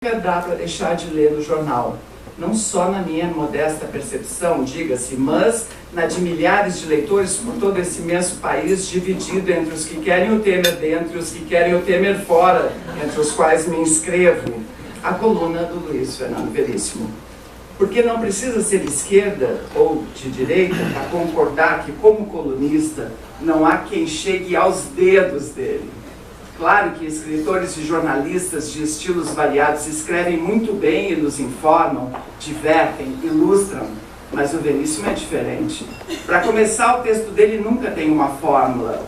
dá para deixar de ler no jornal. Não só na minha modesta percepção, diga-se, mas na de milhares de leitores por todo esse imenso país, dividido entre os que querem o Temer dentro e os que querem o Temer fora, entre os quais me inscrevo, a coluna do Luiz Fernando Veríssimo. Porque não precisa ser de esquerda ou de direita para concordar que, como colunista, não há quem chegue aos dedos dele. Claro que escritores e jornalistas de estilos variados escrevem muito bem e nos informam, divertem, ilustram, mas o Veríssimo é diferente. Para começar, o texto dele nunca tem uma fórmula.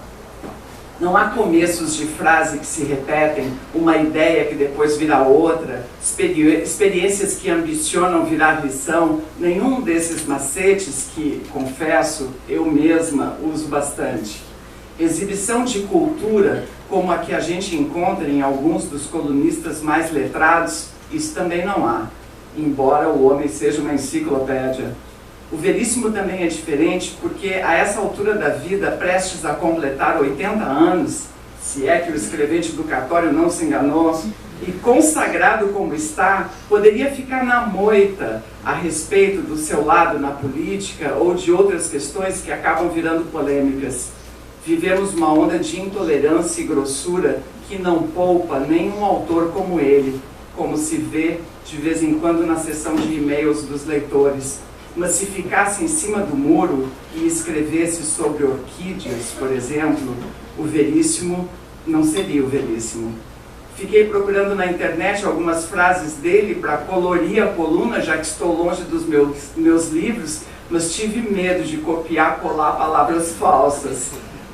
Não há começos de frase que se repetem, uma ideia que depois vira outra, experiências que ambicionam virar lição, nenhum desses macetes que, confesso, eu mesma uso bastante. Exibição de cultura, como a que a gente encontra em alguns dos colunistas mais letrados, isso também não há, embora o homem seja uma enciclopédia. O Veríssimo também é diferente porque, a essa altura da vida, prestes a completar 80 anos, se é que o escrevente do cartório não se enganou, e consagrado como está, poderia ficar na moita a respeito do seu lado na política ou de outras questões que acabam virando polêmicas. Vivemos uma onda de intolerância e grossura que não poupa nenhum autor como ele, como se vê de vez em quando na seção de e-mails dos leitores. Mas se ficasse em cima do muro e escrevesse sobre orquídeas, por exemplo, o Veríssimo não seria o Veríssimo. Fiquei procurando na internet algumas frases dele para colorir a coluna, já que estou longe dos meus livros, mas tive medo de copiar, colar palavras falsas.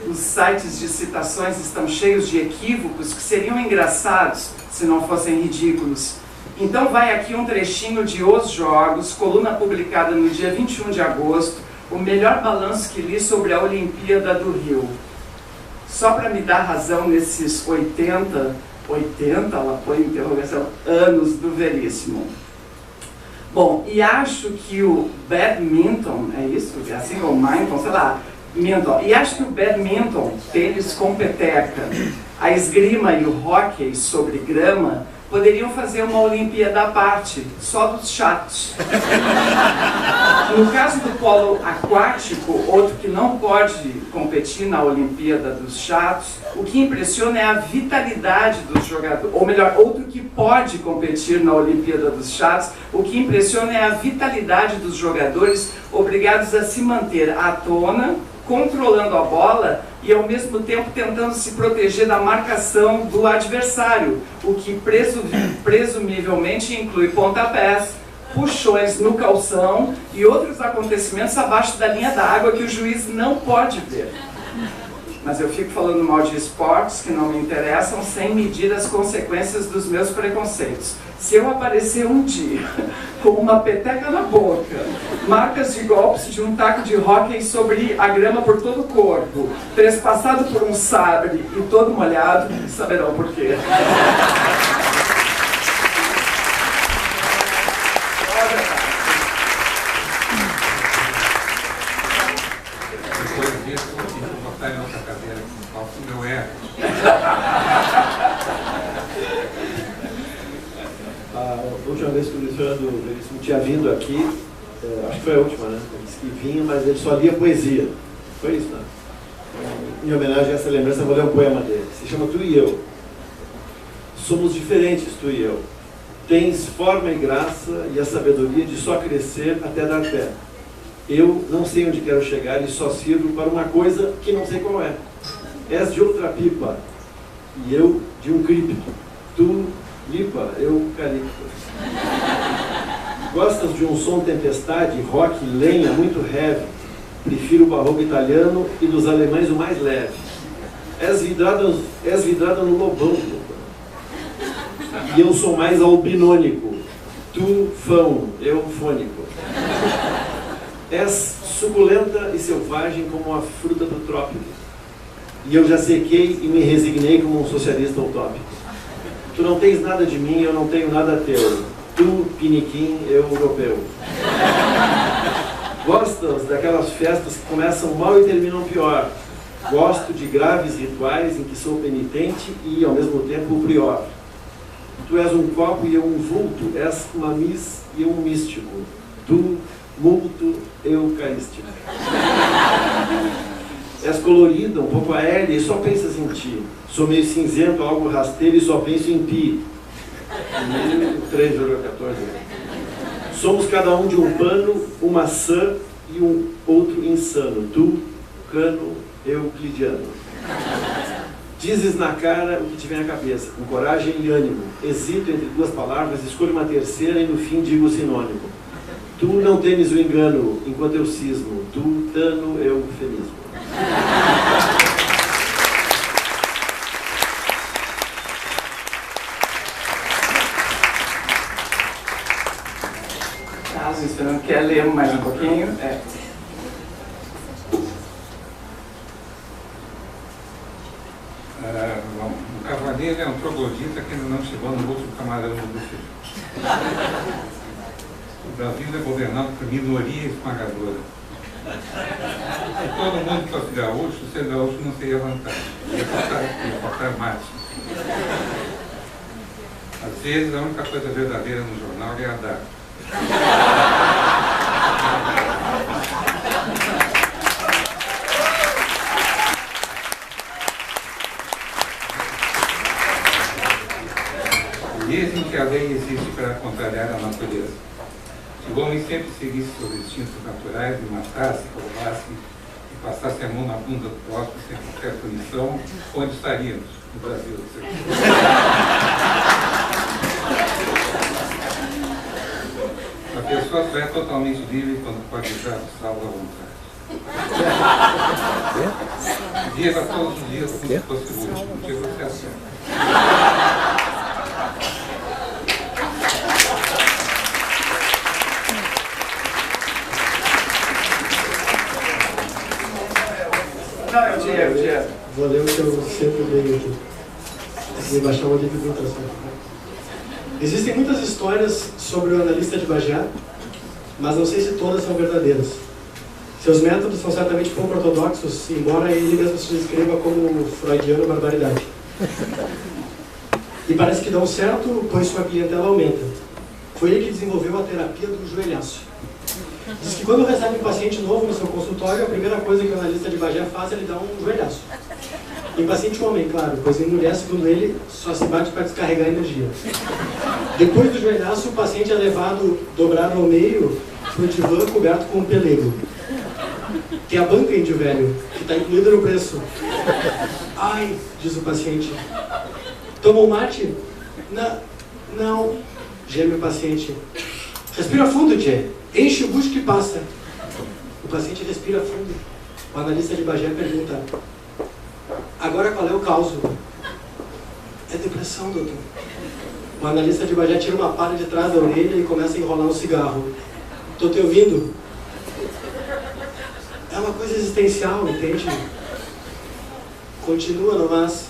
Os sites de citações estão cheios de equívocos que seriam engraçados se não fossem ridículos. Então vai aqui um trechinho de Os Jogos, coluna publicada no dia 21 de agosto, o melhor balanço que li sobre a Olimpíada do Rio. Só para me dar razão nesses 80, ela põe interrogação, anos do Veríssimo. Bom, e acho que o badminton, é isso? É assim, ou Minton, sei lá, e acho que o badminton, tênis com peteca, a esgrima e o hóquei sobre grama poderiam fazer uma Olimpíada à parte, só dos chatos. No caso do polo aquático, outro que não pode competir na Olimpíada dos chatos, o que impressiona é a vitalidade dos jogadores, ou melhor, outro que pode competir na Olimpíada dos chatos, o que impressiona é a vitalidade dos jogadores obrigados a se manter à tona, controlando a bola e ao mesmo tempo tentando se proteger da marcação do adversário, o que presumivelmente inclui pontapés, puxões no calção e outros acontecimentos abaixo da linha da água que o juiz não pode ver. Mas eu fico falando mal de esportes que não me interessam sem medir as consequências dos meus preconceitos. Se eu aparecer um dia com uma peteca na boca, marcas de golpes de um taco de hóquei sobre a grama por todo o corpo, trespassado por um sabre e todo molhado, saberão por quê. A última vez que o Luiz Fernando Veríssimo tinha vindo aqui, acho que foi a última, né? Ele disse que vinha, mas ele só lia poesia. Foi isso, né? Em homenagem a essa lembrança, eu vou ler um poema dele. Se chama Tu e Eu. Somos diferentes, tu e eu. Tens forma e graça e a sabedoria de só crescer até dar pé. Eu não sei onde quero chegar e só sirvo para uma coisa que não sei qual é. És de outra pipa e eu de um cripto. Tu, lipa, eu calipto. Gostas de um som tempestade, rock, lenha, muito heavy. Prefiro o barroco italiano e dos alemães o mais leve. És vidrada no lobão. E eu sou mais albinônico. Tu, fão, eu, fônico. És suculenta e selvagem como a fruta do trópico. E eu já sequei e me resignei como um socialista utópico. Tu não tens nada de mim, eu não tenho nada teu. Tu, piniquim, eu, europeu. Gostas daquelas festas que começam mal e terminam pior. Gosto de graves rituais em que sou penitente e, ao mesmo tempo, o prior. Tu és um copo e eu um vulto, és uma miss e eu um místico. Tu, multo eucarístico. És colorida, um pouco aérea e só pensas em ti. Sou meio cinzento, algo rasteiro e só penso em pi. 3,14. Somos cada um de um pano, uma maçã e um outro insano. Tu, cano, euclidiano. Dizes na cara o que te vem à cabeça, com coragem e ânimo. Hesito entre duas palavras, escolho uma terceira e no fim digo o sinônimo. Tu não temes o engano, enquanto eu cismo. Tu, tano, eufemismo. Caso você não quer ler mais um pouquinho, O cavaleiro é um troglodita que ainda não chegou no outro camarão do buffet. O Brasil é governado por minoria esmagadora. Se todo mundo fosse gaúcho, ser gaúcho não seria vantagem. Ia faltar mate. Às vezes, a única coisa verdadeira no jornal é a data. Dizem que a lei existe para contrariar a natureza. Se o homem sempre seguisse seus instintos naturais e matasse, roubasse e passasse a mão na bunda do próximo sem qualquer punição, onde estaríamos? No Brasil do Sertão. A pessoa só é totalmente livre quando pode usar o salvo à vontade. Viva todos os dias como se fosse o último, que você acerta. Diego. Vou ler o que eu sempre leio aqui. E baixar uma dificultação. Existem muitas histórias sobre o analista de Bagé, mas não sei se todas são verdadeiras. Seus métodos são certamente pouco ortodoxos, embora ele mesmo se descreva como freudiano barbaridade. E parece que dão certo, pois sua clientela aumenta. Foi ele que desenvolveu a terapia do joelhaço. Diz que quando recebe um paciente novo no seu consultório, a primeira coisa que o analista de Bagé faz é lhe dar um joelhaço. Em paciente homem, claro, pois em mulher, segundo ele, só se bate para descarregar a energia. Depois do joelhaço, o paciente é levado dobrado ao meio para o divã coberto com um pelego. Tem a banca, índio velho, que está incluída no preço. Ai, diz o paciente. Tomou mate? Não, geme o paciente. Respira fundo, Tchê. Enche o bucho que passa. O paciente respira fundo. O analista de Bagé pergunta: agora qual é o caos? É depressão, doutor. O analista de Bagé tira uma palha de trás da orelha e começa a enrolar um cigarro. Tô te ouvindo? É uma coisa existencial, entende? Continua no mas.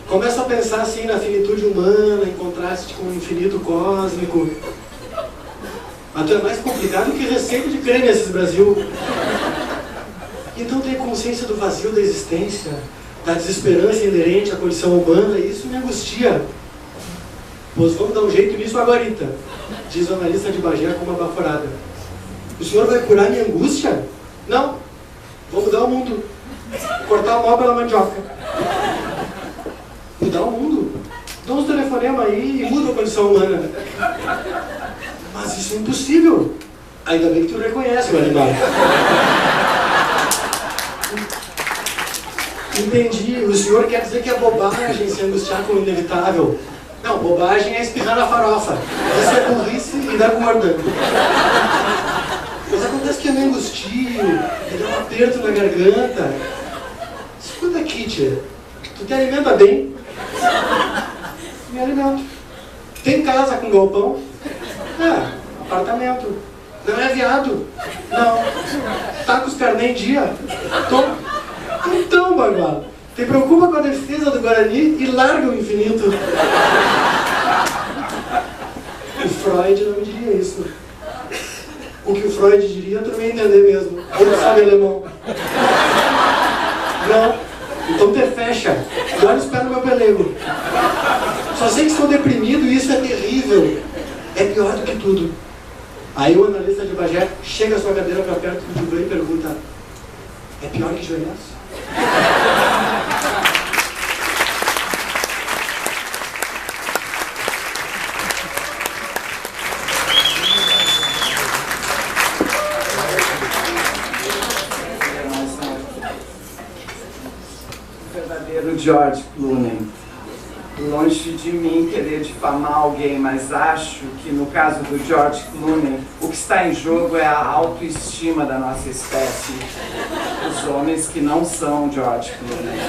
Começa a pensar assim na finitude humana, em contraste com o infinito cósmico. Mas é mais complicado que receita de creme nesses Brasil. Então tem consciência do vazio da existência, da desesperança inerente à condição humana, e isso me angustia. Pois vamos dar um jeito nisso agorita, diz o analista de Bagé com uma baforada. O senhor vai curar minha angústia? Não. Vou mudar o mundo. Cortar o mal pela mandioca. Mudar o mundo? Dá uns telefonemas aí e muda a condição humana. Mas isso é impossível. Ainda bem que tu reconhece o animal. Entendi. O senhor quer dizer que é bobagem se angustiar com o inevitável. Não, bobagem é espirrar na farofa. Isso é burrice e dá gorda. Mas acontece que eu me angustio, me dá um aperto na garganta. Escuta aqui, tia. Tu te alimenta bem? Me alimento. Tem casa com galpão? Apartamento. Não é viado? Não. Tá com os carnê em dia? Tô. Então, Bagual, te preocupa com a defesa do Guarani e larga o infinito. O Freud não diria isso. O que o Freud diria, tu não ia entender mesmo. Ele sabe alemão. Não. Então te fecha. Agora espera o meu pelego. Só sei que estou deprimido e isso é terrível. É pior do que tudo. Aí o analista de Bagé chega a sua cadeira para perto do Gilvan e pergunta: é pior que joelhaço? George Clooney. Longe de mim querer difamar alguém, mas acho que no caso do George Clooney, o que está em jogo é a autoestima da nossa espécie. Os homens que não são George Clooney.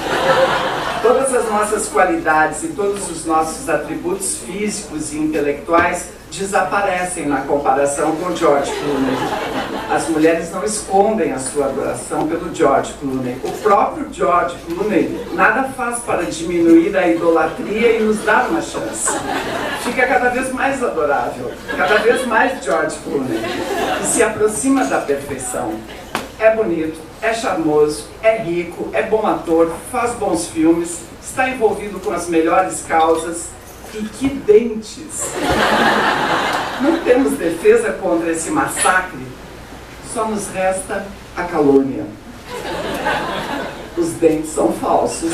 Todas as nossas qualidades e todos os nossos atributos físicos e intelectuais desaparecem na comparação com George Clooney. As mulheres não escondem a sua adoração pelo George Clooney. O próprio George Clooney nada faz para diminuir a idolatria e nos dar uma chance. Fica cada vez mais adorável, cada vez mais George Clooney. E se aproxima da perfeição. É bonito, é charmoso, é rico, é bom ator, faz bons filmes, está envolvido com as melhores causas. E que dentes! Não temos defesa contra esse massacre, só nos resta a calúnia. Os dentes são falsos.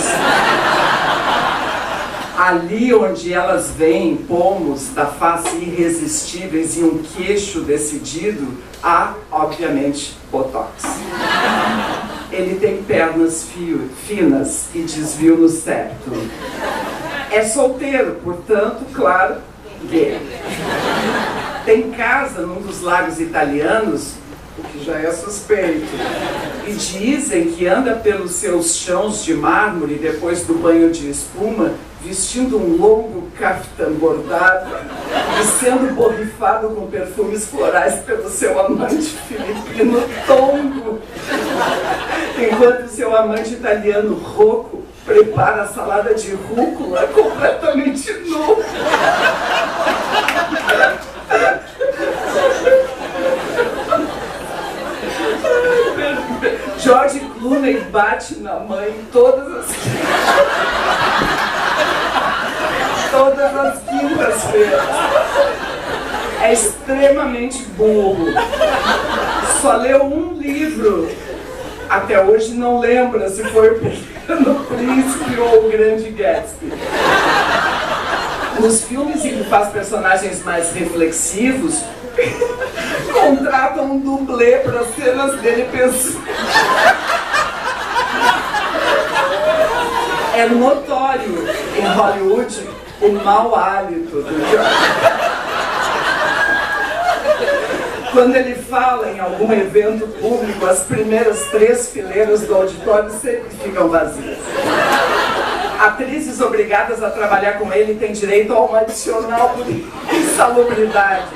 Ali onde elas veem pomos da face irresistíveis e um queixo decidido, há, obviamente, botox. Ele tem pernas finas e desvio no septo. É solteiro, portanto, claro, gay. Tem casa num dos lagos italianos, o que já é suspeito. E dizem que anda pelos seus chãos de mármore depois do banho de espuma, vestindo um longo caftan bordado e sendo borrifado com perfumes florais pelo seu amante filipino Tongo, enquanto seu amante italiano Rocco prepara a salada de rúcula completamente nu. George Clooney bate na mãe todas as quintas-feiras. É extremamente burro. Só leu um livro. Até hoje não lembra se foi o Pequeno Príncipe ou o Grande Gatsby. Nos filmes em que faz personagens mais reflexivos, contratam um dublê para as cenas dele pensando. É notório em Hollywood o mau hálito do George. Quando ele fala em algum evento público, as primeiras 3 fileiras do auditório sempre ficam vazias. Atrizes obrigadas a trabalhar com ele têm direito a um adicional por insalubridade,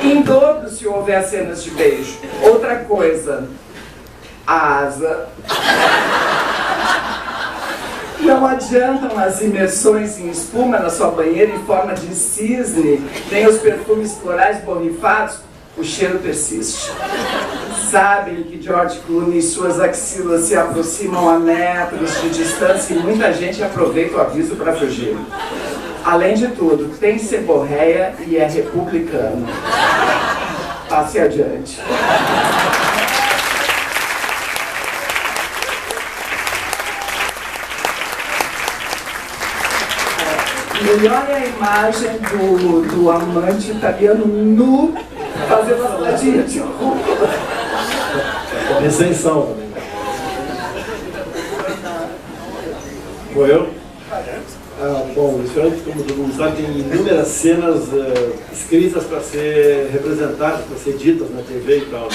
em dobro se houver cenas de beijo. Outra coisa, a asa. Não adiantam as imersões em espuma na sua banheira em forma de cisne, nem os perfumes florais borrifados, o cheiro persiste. Sabem que George Clooney e suas axilas se aproximam a metros de distância e muita gente aproveita o aviso para fugir. Além de tudo, tem seborréia e é republicano. Passe adiante. Melhor é a imagem do amante italiano nu fazendo a saladinha de rúcula. Recensão também. Foi eu? Bom, o senhor, como todo mundo sabe, tem inúmeras cenas escritas para ser representadas, para ser ditas na TV e tal.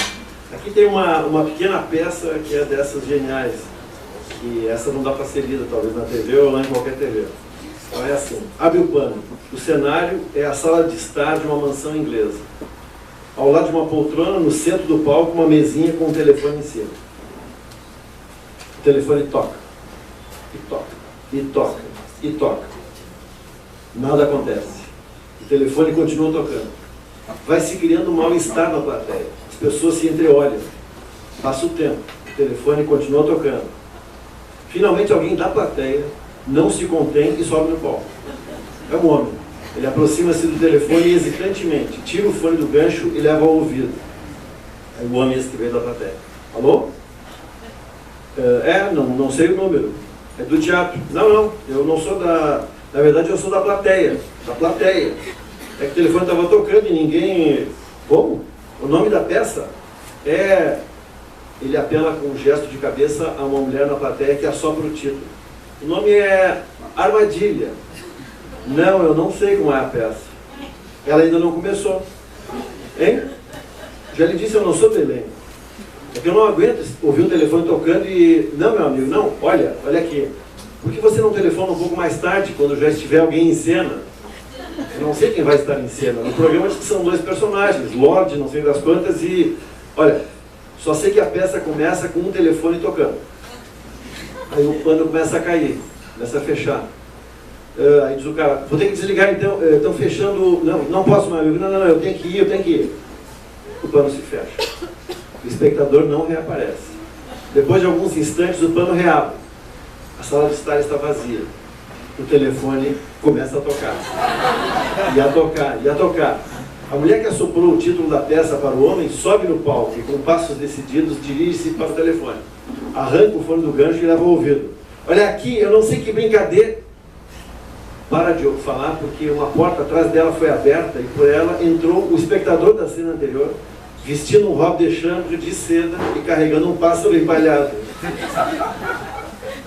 Aqui tem uma pequena peça que é dessas geniais, que essa não dá para ser lida talvez na TV ou lá em qualquer TV. Então é assim, abre o pano. O cenário é a sala de estar de uma mansão inglesa. Ao lado de uma poltrona, no centro do palco, uma mesinha com um telefone em cima. O telefone toca. E toca. E toca. E toca. Nada acontece. O telefone continua tocando. Vai se criando um mal-estar na plateia. As pessoas se entreolham. Passa o tempo. O telefone continua tocando. Finalmente alguém da plateia não se contém e sobe no palco. É um homem. Ele aproxima-se do telefone hesitantemente, tira o fone do gancho e leva ao ouvido. É o homem esse que veio da plateia. Alô? Não sei o número. É do teatro. Não, eu não sou da... Na verdade, eu sou da plateia. Da plateia. É que o telefone estava tocando e ninguém... Como? O nome da peça é... Ele apela com um gesto de cabeça a uma mulher na plateia que assopra o título. O nome é Armadilha. Não, eu não sei como é a peça. Ela ainda não começou. Hein? Já lhe disse, eu não sou do elenco. É que eu não aguento ouvir o telefone tocando e... Não, meu amigo, não. Olha aqui. Por que você não telefona um pouco mais tarde, quando já estiver alguém em cena? Eu não sei quem vai estar em cena. No programa diz que são 2 personagens, Lorde, não sei das quantas, e... Olha, só sei que a peça começa com um telefone tocando. Aí o pano começa a cair, começa a fechar. Aí diz o cara, vou ter que desligar então, estão fechando... Não posso, meu amigo, não, eu tenho que ir. O pano se fecha. O espectador não reaparece. Depois de alguns instantes, o pano reabre. A sala de estar está vazia. O telefone começa a tocar. E a tocar. A mulher que assoprou o título da peça para o homem sobe no palco e, com passos decididos, dirige-se para o telefone. Arranca o fone do gancho e leva ao ouvido. Olha aqui, eu não sei que brincadeira. Para de falar, porque uma porta atrás dela foi aberta e por ela entrou o espectador da cena anterior, vestindo um robe de chambre de seda e carregando um pássaro empalhado.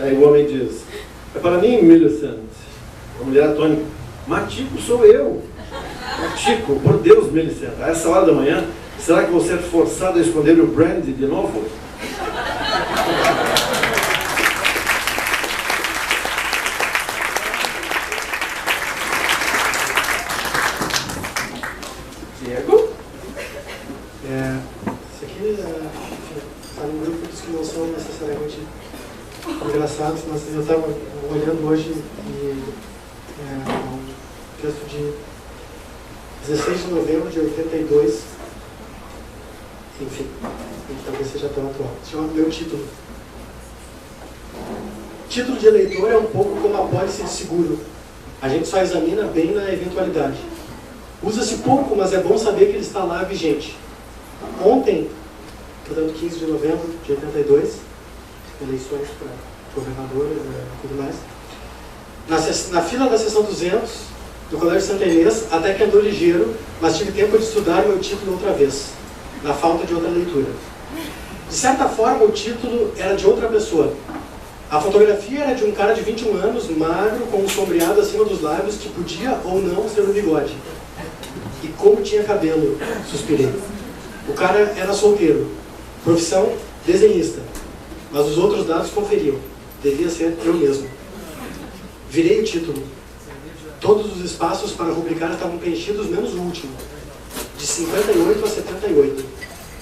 Aí o homem diz, é para mim, Millicent. A mulher atônica, Matico sou eu. Matico, por Deus, Millicent, a essa hora da manhã, será que vou ser forçado a esconder o brandy de novo? Diego? Isso aqui está num grupo dos que não são necessariamente engraçados, mas eu estava olhando hoje e um texto de 16 de novembro de 82, enfim, talvez seja tão atual. Chama Meu Título. Título de eleitor é um pouco como a pólice de seguro. A gente só examina bem na eventualidade. Usa-se pouco, mas é bom saber que ele está lá vigente. Ontem, portanto 15 de novembro de 82, eleições para governadores e tudo mais, na fila da sessão 200 do Colégio Santa Inês, até que andou ligeiro, mas tive tempo de estudar meu título outra vez, na falta de outra leitura. De certa forma, o título era de outra pessoa. A fotografia era de um cara de 21 anos, magro, com um sombreado acima dos lábios, que podia ou não ser um bigode. E como tinha cabelo, suspirei. O cara era solteiro, profissão desenhista, mas os outros dados conferiam. Devia ser eu mesmo. Virei o título. Todos os espaços para rubricar estavam preenchidos, menos o último, de 58 a 78.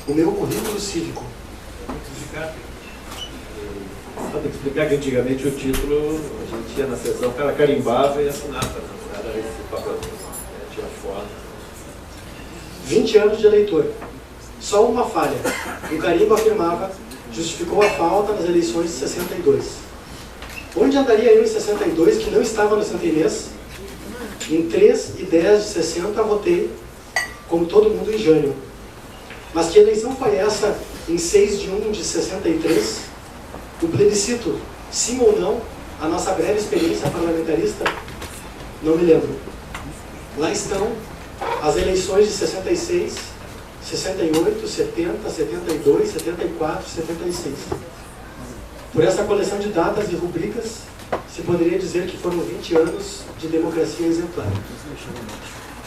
O meu currículo cívico. Tem que explicar que antigamente o título, a gente ia na sessão, o cara carimbava e assinava, não era esse papel, tinha foto. 20 anos de eleitor. Só uma falha. O carimbo afirmava, justificou a falta nas eleições de 62. Onde andaria eu em 62 que não estava no Santa Inês? Em 3 e 10 de 60 votei, como todo mundo, em Jânio. Mas que eleição foi essa em 6 de 1 de 63? O plebiscito, sim ou não, a nossa breve experiência parlamentarista? Não me lembro. Lá estão as eleições de 66, 68, 70, 72, 74, 76. Por essa coleção de datas e rubricas, se poderia dizer que foram 20 anos de democracia exemplar.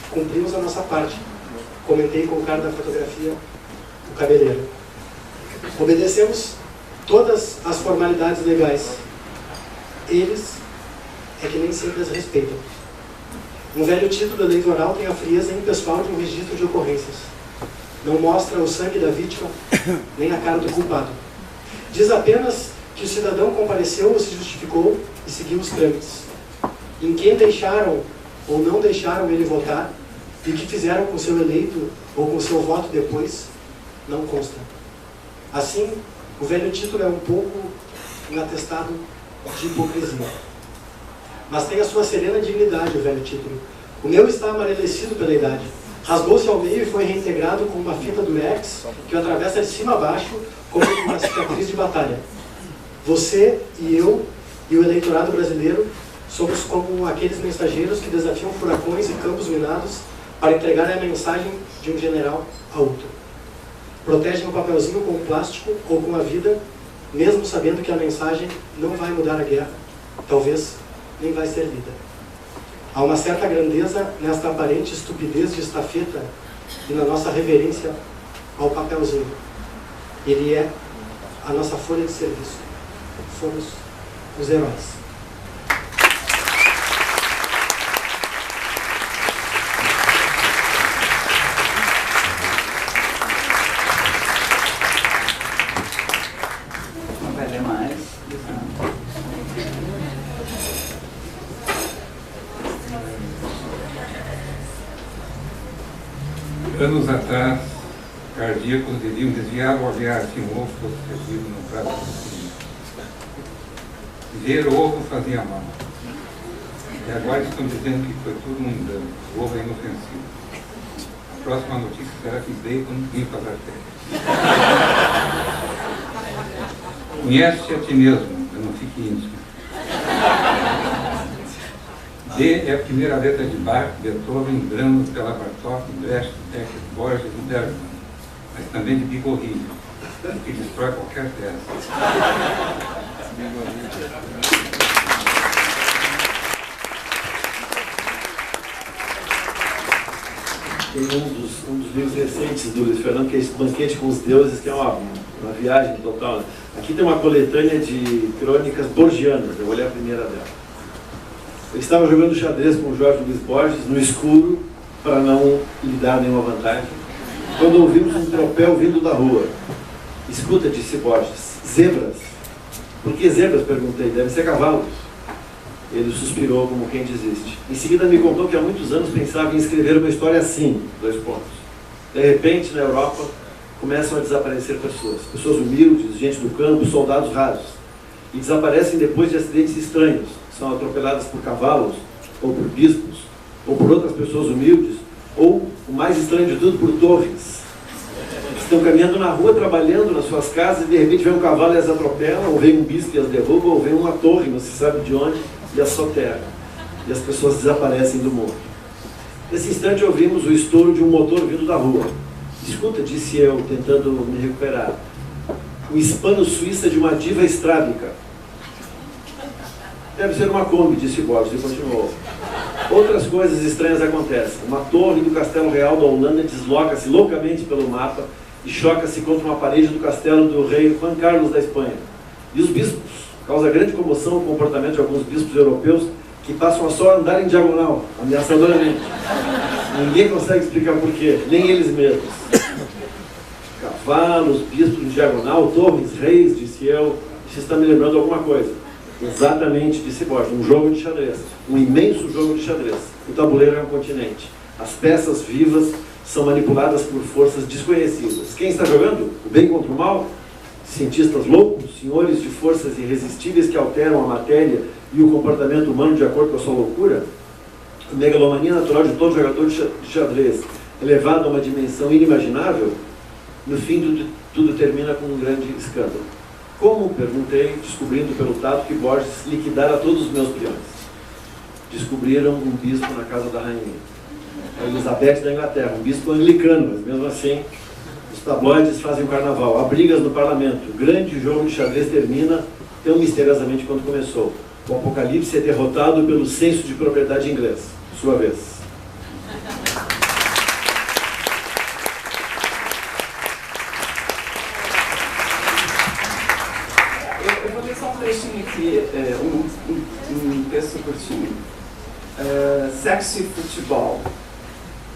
Cumprimos a nossa parte. Comentei com o cara da fotografia, o cabeleireiro. Obedecemos todas as formalidades legais. Eles é que nem sempre as respeitam. Um velho título eleitoral tem a frieza impessoal de um registro de ocorrências. Não mostra o sangue da vítima, nem a cara do culpado. Diz apenas que o cidadão compareceu ou se justificou e seguiu os trâmites. Em quem deixaram ou não deixaram ele votar e o que fizeram com seu eleito ou com seu voto depois, não consta. Assim, o velho título é um pouco um atestado de hipocrisia. mas tem a sua serena dignidade, o velho título. O meu está amarelecido pela idade. Rasgou-se ao meio e foi reintegrado com uma fita durex que o atravessa de cima a baixo como uma cicatriz de batalha. Você e eu e o eleitorado brasileiro somos como aqueles mensageiros que desafiam furacões e campos minados para entregar a mensagem de um general a outro. Protegem o papelzinho com o plástico ou com a vida, mesmo sabendo que a mensagem não vai mudar a guerra, talvez nem vai ser lida. Há uma certa grandeza nesta aparente estupidez de estafeta e na nossa reverência ao papelzinho. Ele é a nossa folha de serviço. Somos os heróis. Não vai ler mais. Anos atrás, cardíacos deviam desviar o olhar se um ovo fosse servido no prato de comida. Ver ovo fazia mal. E agora estão dizendo que foi tudo um engano. O ovo é inofensivo. A próxima notícia será que bacon limpa as artérias. Conhece-te a ti mesmo, eu não fique íntimo. D é a primeira letra de Bach, Beethoven, Brahms, Bela Bartók, Brecht, Beckett, Borges e Bergman, mas também de Bigorrilho, que destrói qualquer peça. Tem um dos livros recentes do Luiz Fernando, que é esse Banquete com os Deuses, que é uma viagem total. Né? Aqui tem uma coletânea de crônicas borgianas, eu vou ler a primeira dela. Eu estava jogando xadrez com o Jorge Luiz Borges, no escuro, para não lhe dar nenhuma vantagem, quando ouvimos um tropel vindo da rua. Escuta, disse Borges, zebras. Por que zebras? Perguntei. Devem ser cavalos. Ele suspirou como quem desiste. Em seguida me contou que há muitos anos pensava em escrever uma história assim, : De repente, na Europa, começam a desaparecer pessoas. Pessoas humildes, gente do campo, soldados rasos. E desaparecem depois de acidentes estranhos. São atropeladas por cavalos, ou por bispos, ou por outras pessoas humildes, ou, o mais estranho de tudo, por torres. Estão caminhando na rua, trabalhando nas suas casas, e de repente vem um cavalo e as atropela, ou vem um bispo e as derruba, ou vem uma torre, não se sabe de onde, e as soterra. E as pessoas desaparecem do mundo. Nesse instante ouvimos o estouro de um motor vindo da rua. Escuta, disse eu, tentando me recuperar. O hispano-suíça de uma diva estrábica. Deve ser uma Kombi, disse Borges, e continuou. Outras coisas estranhas acontecem. Uma torre do Castelo Real da Holanda desloca-se loucamente pelo mapa e choca-se contra uma parede do castelo do rei Juan Carlos da Espanha. E os bispos? Causa grande comoção o comportamento de alguns bispos europeus que passam a só andar em diagonal, ameaçadoramente. Ninguém consegue explicar por quê, nem eles mesmos. Cavalos, bispos em diagonal, torres, reis, disse eu. Isso está me lembrando alguma coisa. Exatamente, disse Borges, um jogo de xadrez, um imenso jogo de xadrez. O tabuleiro é um continente. As peças vivas são manipuladas por forças desconhecidas. Quem está jogando? O bem contra o mal? Cientistas loucos, senhores de forças irresistíveis que alteram a matéria e o comportamento humano de acordo com a sua loucura? A megalomania natural de todo jogador de xadrez, elevado a uma dimensão inimaginável, no fim tudo termina com um grande escândalo. Como? Perguntei, descobrindo pelo tato que Borges liquidara todos os meus peões. Descobriram um bispo na casa da rainha, a Elizabeth da Inglaterra, um bispo anglicano, mas mesmo assim, os tabloides fazem o carnaval. Há brigas no parlamento, o grande jogo de xadrez termina tão misteriosamente quanto começou. O apocalipse é derrotado pelo senso de propriedade inglês. Sua vez. Aqui, um texto curtinho. Sexo e futebol.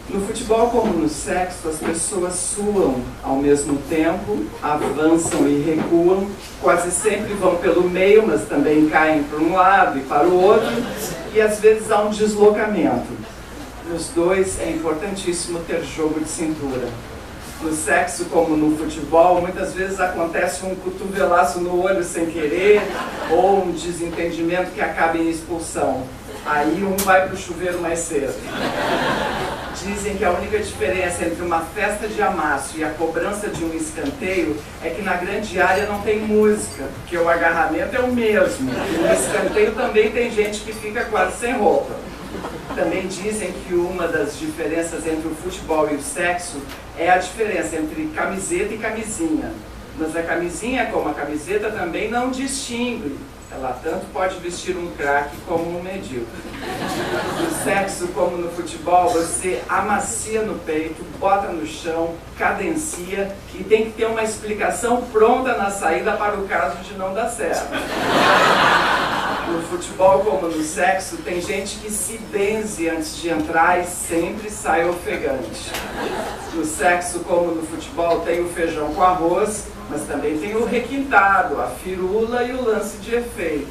No futebol, como no sexo, as pessoas suam ao mesmo tempo, avançam e recuam, quase sempre vão pelo meio, mas também caem para um lado e para o outro, e às vezes há um deslocamento. Nos dois é importantíssimo ter jogo de cintura. No sexo, como no futebol, muitas vezes acontece um cotovelaço no olho sem querer, ou um desentendimento que acaba em expulsão. Aí um vai para o chuveiro mais cedo. Dizem que a única diferença entre uma festa de amasso e a cobrança de um escanteio é que na grande área não tem música, porque o agarramento é o mesmo. E no escanteio também tem gente que fica quase sem roupa. Também dizem que uma das diferenças entre o futebol e o sexo é a diferença entre camiseta e camisinha. Mas a camisinha, como a camiseta, também não distingue. Ela tanto pode vestir um craque como um medíocre. No sexo, como no futebol, você amacia no peito, bota no chão, cadencia e tem que ter uma explicação pronta na saída para o caso de não dar certo. No futebol, como no sexo, tem gente que se benze antes de entrar e sempre sai ofegante. No sexo, como no futebol, tem o feijão com arroz, mas também tem o requintado, a firula e o lance de efeito.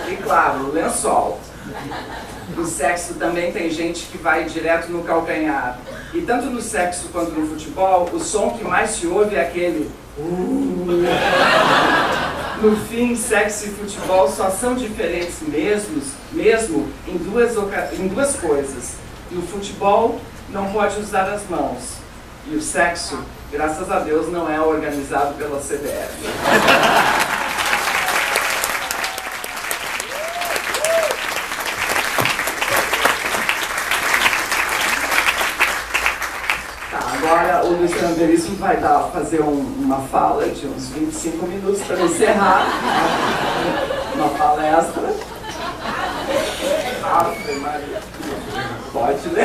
E claro, o lençol. No sexo também tem gente que vai direto no calcanhar. E tanto no sexo quanto no futebol, o som que mais se ouve é aquele No fim, sexo e futebol só são diferentes mesmo em duas coisas. No futebol, não pode usar as mãos. E o sexo, graças a Deus, não é organizado pela CBF. Agora o Luiz Fernando Veríssimo vai fazer uma fala de uns 25 minutos para encerrar uma palestra. Ave Maria. Pode ler.